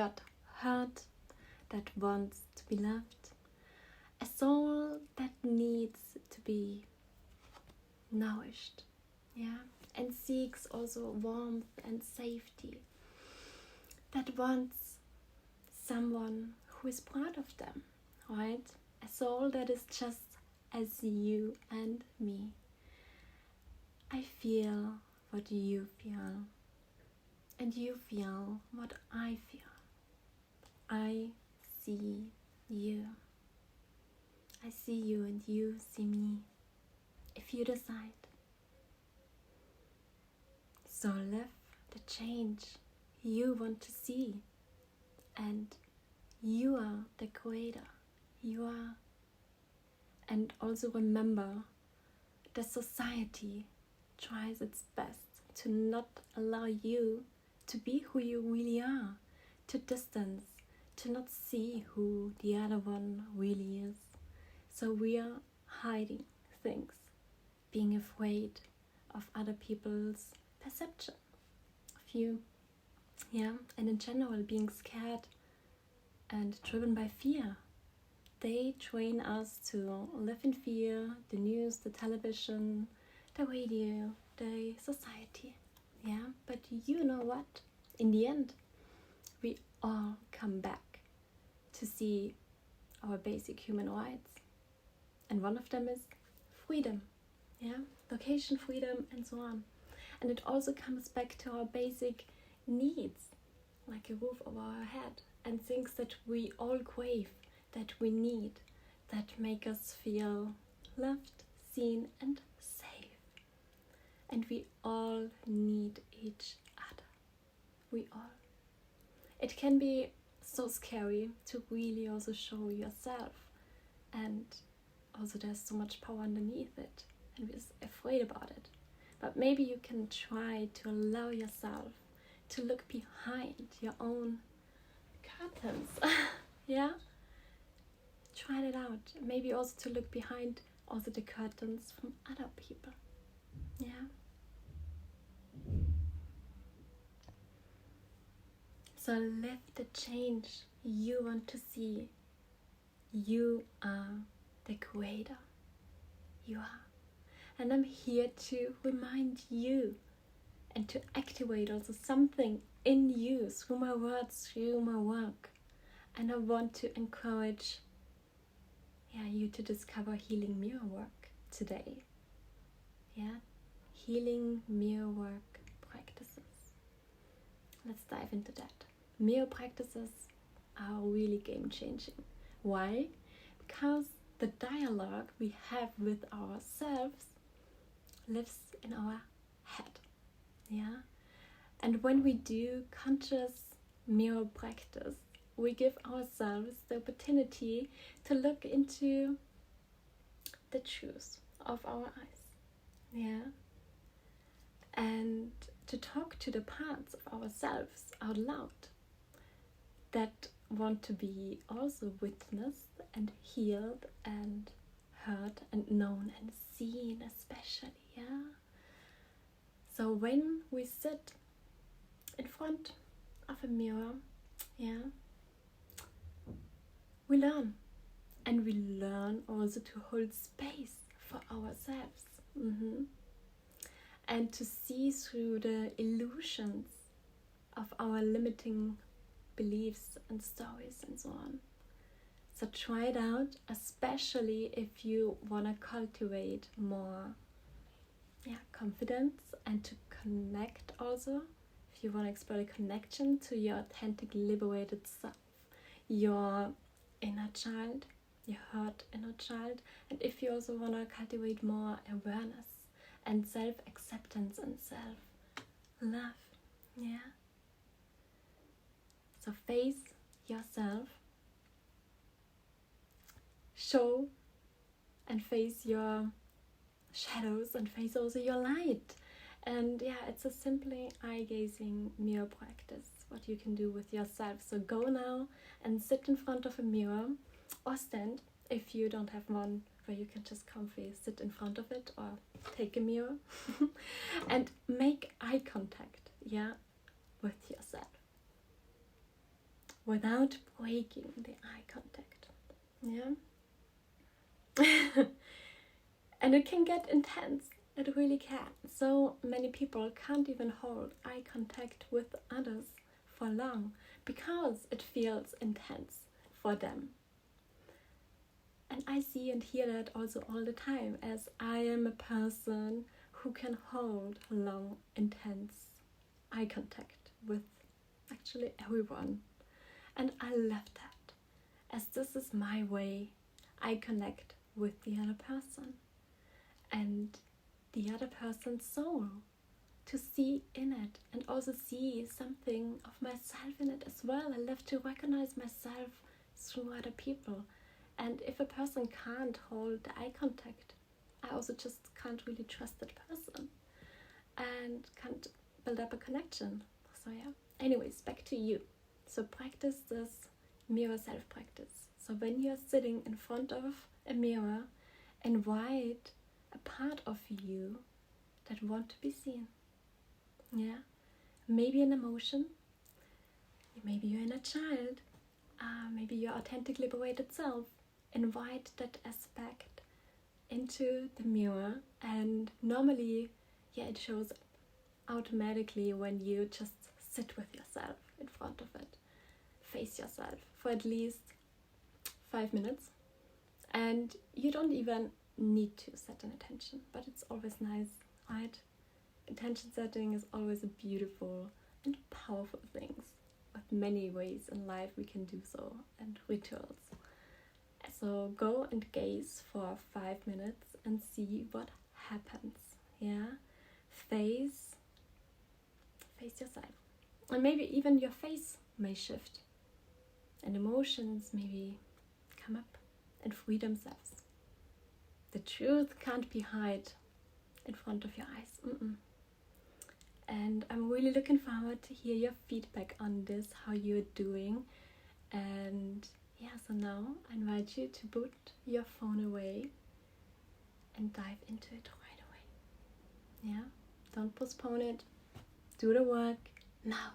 got hurt, that wants to be loved, a soul that needs to be nourished, and seeks also warmth and safety, that wants someone who is proud of them, right? A soul that is just as you and me. I feel what you feel, and you feel what I feel. I see you. I see you and you see me, if you decide. So live the change you want to see, and you are the creator. You are. And also remember, the society tries its best to not allow you to be who you really are, to distance, to not see who the other one really is. So we are hiding things, being afraid of other people's perception of you, and in general being scared and driven by fear. They train us to live in fear, the news, the television, the radio, the society, but you know what? In the end, we all come back to see our basic human rights, and one of them is freedom, location freedom and so on. And it also comes back to our basic needs, like a roof over our head, and things that we all crave, that we need, that make us feel loved, seen and safe. And we all need each other. We all. It can be so scary to really also show yourself, and also there's so much power underneath it, and we're afraid about it. But maybe you can try to allow yourself to look behind your own curtains. Try it out. Maybe also to look behind also the curtains from other people. So live the change you want to see. You are the creator. You are. And I'm here to remind you and to activate also something in you through my words, through my work. And I want to encourage you to discover healing mirror work today. Healing mirror work practices. Let's dive into that. Mirror practices are really game-changing. Why? Because the dialogue we have with ourselves lives in our head. And when we do conscious mirror practice, we give ourselves the opportunity to look into the truth of our eyes. And to talk to the parts of ourselves out loud that want to be also witnessed and healed and heard and known and seen, especially. So when we sit in front of a mirror, we learn. And we learn also to hold space for ourselves. And to see through the illusions of our limiting beliefs and stories and so on. So try it out, especially if you want to cultivate more confidence and to connect also. If you want to explore the connection to your authentic, liberated self, your inner child, your hurt inner child, and if you also want to cultivate more awareness and self-acceptance and self-love. So face yourself, show and face your shadows and face also your light. And it's a simply eye-gazing mirror practice, what you can do with yourself. So go now and sit in front of a mirror, or stand if you don't have one where you can just comfy sit in front of it, or take a mirror and make eye contact with yourself. without breaking the eye contact. Yeah. And it can get intense. It really can. So many people can't even hold eye contact with others for long because it feels intense for them. And I see and hear that also all the time, as I am a person who can hold long, intense eye contact with actually everyone. And I love that, as this is my way I connect with the other person and the other person's soul, to see in it and also see something of myself in it as well. I love to recognize myself through other people. And if a person can't hold the eye contact, I also just can't really trust that person and can't build up a connection. So yeah, anyways, back to you. So practice this mirror self-practice. So when you're sitting in front of a mirror, invite a part of you that want to be seen. Yeah, maybe an emotion, maybe your inner child, maybe your authentic liberated self. Invite that aspect into the mirror, and normally, yeah, it shows automatically when you just sit with yourself in front of it. Face yourself for at least 5 minutes, and you don't even need to set an intention, but it's always nice, right? Intention setting is always a beautiful and powerful thing, with many ways in life we can do so, and rituals. So go and gaze for 5 minutes and see what happens. Yeah, face yourself, and maybe even your face may shift, and emotions maybe come up and free themselves. The truth can't be hid in front of your eyes. And I'm really looking forward to hear your feedback on this, how you're doing. And yeah, so now I invite you to put your phone away and dive into it right away. Yeah, don't postpone it. Do the work now.